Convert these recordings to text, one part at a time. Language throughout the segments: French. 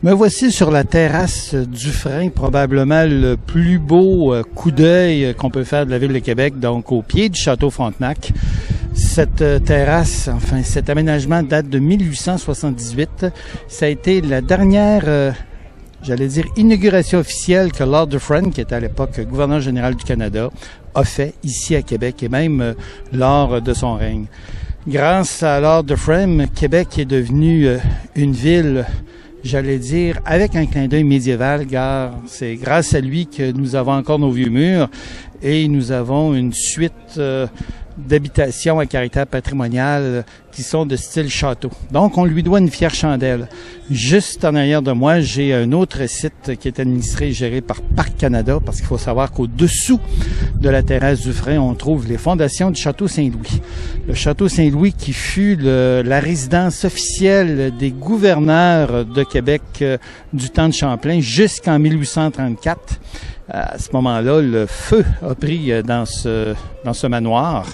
Me voici sur la terrasse du Frein, probablement le plus beau coup d'œil qu'on peut faire de la ville de Québec, donc au pied du Château Frontenac. Cette terrasse, enfin cet aménagement date de 1878. Ça a été la dernière, inauguration officielle que Lord Dufferin, qui était à l'époque gouverneur général du Canada, a fait ici à Québec et même lors de son règne. Grâce à Lord Dufferin, Québec est devenu une ville, avec un clin d'œil médiéval, car c'est grâce à lui que nous avons encore nos vieux murs et nous avons une suite d'habitations à caractère patrimonial qui sont de style château. Donc, on lui doit une fière chandelle. Juste en arrière de moi, j'ai un autre site qui est administré et géré par Parc Canada, parce qu'il faut savoir qu'au-dessous de la terrasse du Frein, on trouve les fondations du Château Saint-Louis. Le Château Saint-Louis qui fut la résidence officielle des gouverneurs de Québec du temps de Champlain jusqu'en 1834. À ce moment-là, le feu a pris dans ce manoir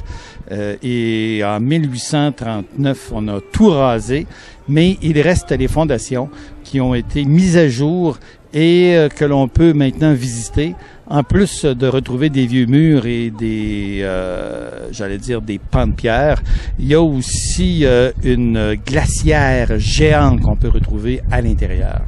et en 1839, on a tout rasé, mais il reste les fondations qui ont été mises à jour et que l'on peut maintenant visiter, en plus de retrouver des vieux murs et des pans de pierre. Il y a aussi une glacière géante qu'on peut retrouver à l'intérieur.